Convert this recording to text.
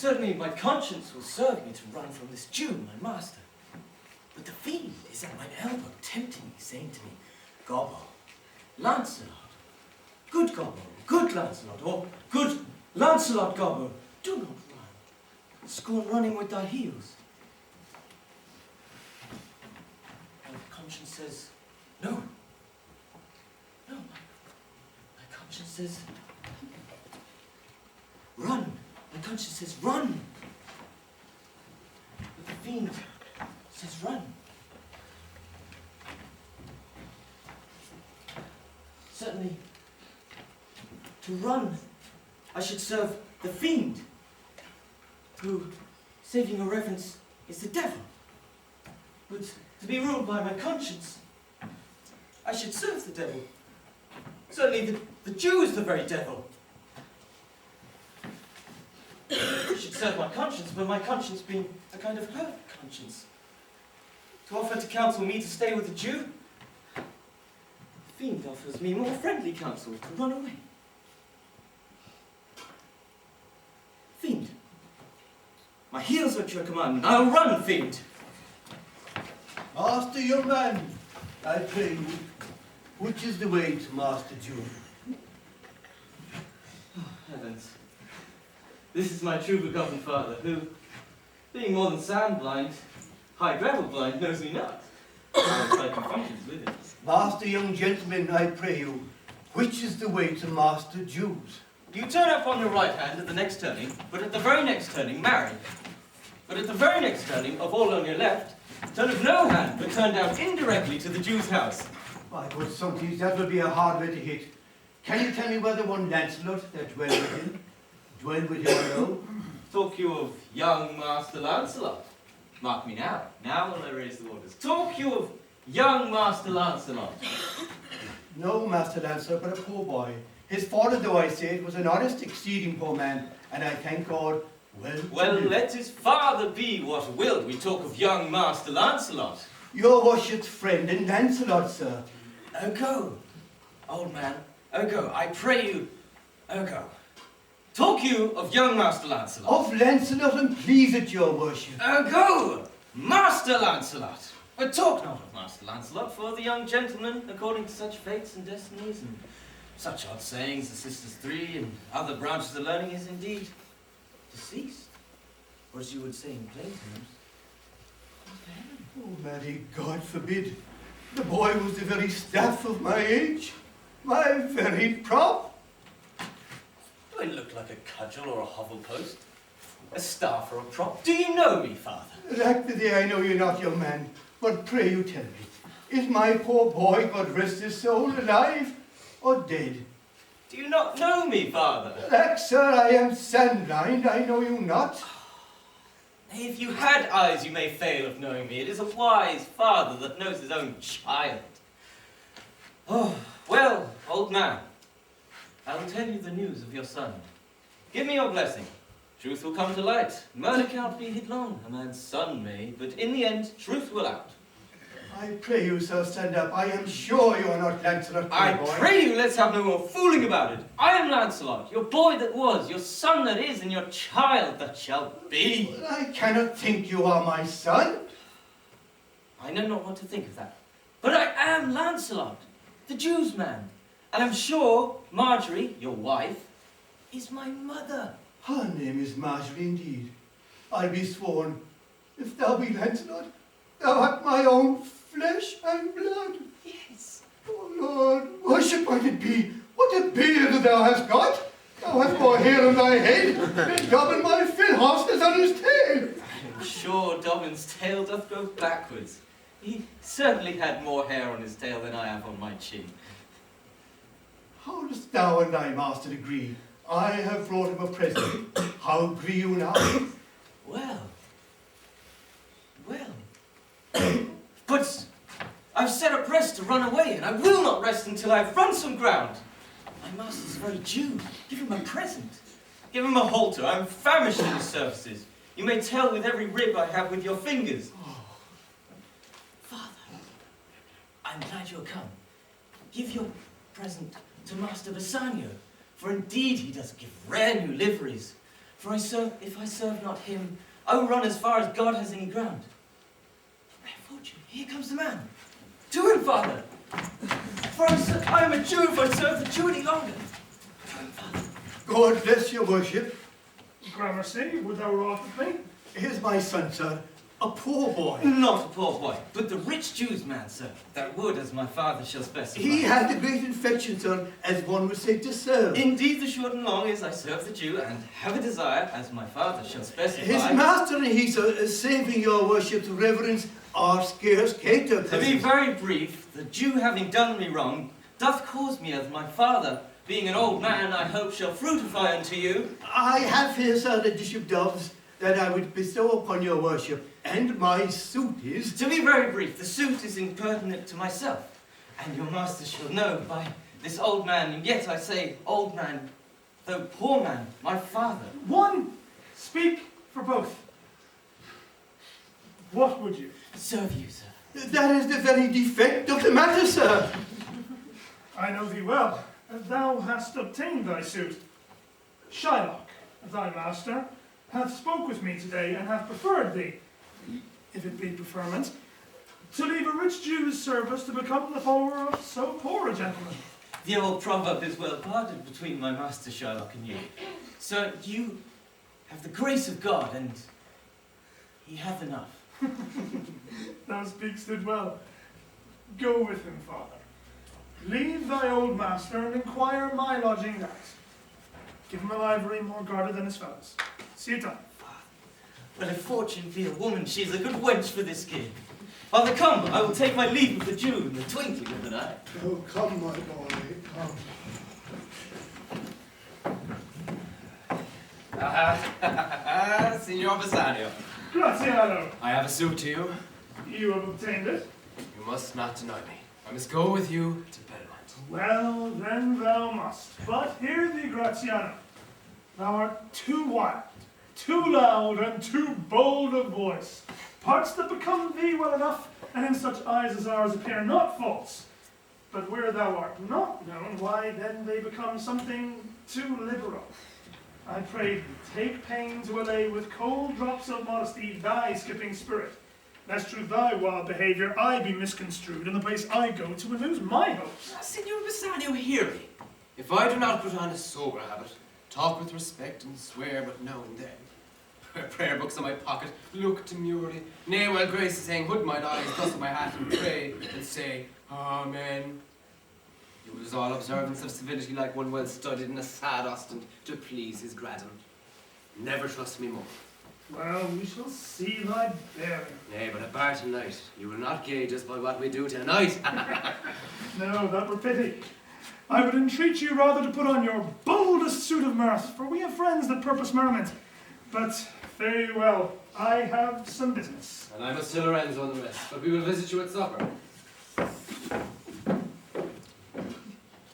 certainly my conscience will serve me to run from this Jew, my master. But the fiend is at my elbow, tempting me, saying to me, Gobbo, Launcelot, good Gobbo, good Launcelot, or good Launcelot Gobbo, do not run. Scorn running with thy heels. My conscience says, no. No, my conscience says, run. My conscience says, run. But the fiend says, run. Certainly, to run, I should serve the fiend, who, saving a reverence, is the devil. But to be ruled by my conscience, I should serve the devil. Certainly, the Jew is the very devil. I should serve my conscience, but my conscience being a kind of hurt conscience. To offer to counsel me to stay with the Jew, the fiend offers me more friendly counsel to run away. Fiend, my heels are at your command, and I'll run, fiend. Master, young man, I pray you, which is the way to Master Jew? Oh, heavens. This is my true begotten father, who, being more than sand blind, high gravel blind, knows me not. I have tried confusions with him. Master, young gentleman, I pray you, which is the way to Master Jews? You turn up on your right hand at the next turning, but at the very next turning, marry. But at the very next turning, of all on your left, turn of no hand, but turn down indirectly to the Jew's house. My good somethings, that will be a hard way to hit. Can you tell me whether one Launcelot that dwelled with him alone? Talk you of young Master Launcelot. Mark me now. Now will I raise the waters. Talk you of young Master Launcelot. No, Master Launcelot, but a poor boy. His father, though I say it, was an honest, exceeding poor man, and I thank God, well, let his father be what will. We talk of young Master Launcelot. Your worship's friend and Launcelot, sir. Oh, go, old man. Oh, go. I pray you. Oh, go. Talk you of young Master Launcelot. Of Launcelot, and please at your worship. Oh, go, Master Launcelot. But talk not of Master Launcelot, for the young gentleman, according to such fates and destinies, and such odd sayings, the sisters three, and other branches of learning, is indeed deceased. Or as you would say in plain terms, oh, Mary, God forbid. The boy was the very staff of my age, my very prop. Do I look like a cudgel or a hovel post? A staff or a prop? Do you know me, father? Lack the day I know you not, young man, but pray you tell me, is my poor boy, God rest his soul, alive or dead? Do you not know me, father? Lack, sir, I am sand-blind, I know you not. If you had eyes, you may fail of knowing me. It is a wise father that knows his own child. Oh, well, old man, I will tell you the news of your son. Give me your blessing. Truth will come to light. Murder cannot be hid long. A man's son may, but in the end, truth will out. I pray you, sir, stand up. I am sure you are not Launcelot, I boy. pray you, let's have no more fooling about it. I am Launcelot, your boy that was, your son that is, and your child that shall be. Well, I cannot think you are my son. I know not what to think of that. But I am Launcelot, the Jew's man. And I'm sure Marjorie, your wife, is my mother. Her name is Marjorie indeed. I'll be sworn, if thou be Launcelot, thou art my own flesh and blood. Yes. Oh Lord, worship might it be. What a beard thou hast got. Thou hast more hair on thy head than Dobbin my Phil horse has on his tail. I am sure Dobbin's tail doth grow backwards. He certainly had more hair on his tail than I have on my chin. How dost thou and thy master agree? I have brought him a present. How agree you now? Well. But I've set up rest to run away, and I will not rest until I've run some ground. My master's a very Jew. Give him a present. Give him a halter. I'm famished in his services. You may tell with every rib I have with your fingers. Oh. Father, I'm glad you're come. Give your present to Master Bassanio, for indeed he does give rare new liveries. For if I serve not him, I will run as far as God has any ground. Rare fortune, here comes the man. To him, father! For I am a Jew if I serve the Jew any longer. To him, father. God bless your worship. Gramercy, would thou wrought with me? Here's my son, sir. A poor boy. Not a poor boy, but the rich Jew's man, sir. That would, as my father shall specify. He had a great infection, sir, as one would say, to serve. Indeed, the short and long is I serve the Jew and have a desire, as my father shall specify. His master and he, sir, is saving your worship's reverence, are scarce cater. To be very brief, the Jew having done me wrong, doth cause me, as my father, being an old man, I hope shall fruitify unto you. I have here, sir, a dish of doves that I would bestow upon your worship, and my suit is... To be very brief, the suit is impertinent to myself, and your master shall know by this old man, and yet I say old man, though poor man, my father. One! Speak for both. What would you? Serve you, sir. That is the very defect of the matter, sir. I know thee well. Thou hast obtained thy suit. Shylock, thy master, hath spoke with me today, and hath preferred thee, if it be preferment, to leave a rich Jew's service to become the follower of so poor a gentleman. The old proverb is well parted between my master Shylock and you. Sir, you have the grace of God, and he hath enough. Thou speak'st it well. Go with him, father. Leave thy old master, and inquire my lodging at. Give him a livery more guarded than his fellows. See it done. But if fortune be a woman, she is a good wench for this game. Father, come, I will take my leave of the Jew in the twinkling of an eye. Oh, come, my boy, come. Signor Bassanio, Graziano, I have a suit to you. you have obtained it. You must not deny me. I must go with you to Belmont. Well, then thou must. But hear thee, Graziano. Thou art too wild, too loud, and too bold of voice. Parts that become thee well enough, and in such eyes as ours appear not false. But where thou art not known, why then they become something too liberal. I pray thee, take pain to allay with cold drops of modesty thy skipping spirit, lest through thy wild behaviour I be misconstrued in the place I go to lose my hopes. Signor Bassanio, hear me. If I do not put on a sober habit, talk with respect and swear but now and then, wear prayer books in my pocket, look demurely, nay, while grace is saying, hood mine eyes, dust my hat, and pray, and say, Amen. You lose all observance of civility like one well studied in a sad ostent to please his gratin. Never trust me more. Well, we shall see thy bearing. Nay, but a bar tonight. You will not gauge us by what we do tonight. No, that were pity. I would entreat you rather to put on your boldest suit of mirth, for we have friends that purpose merriment. But fare you well, I have some business. And I must tell Lorenzo and the rest, but we will visit you at supper.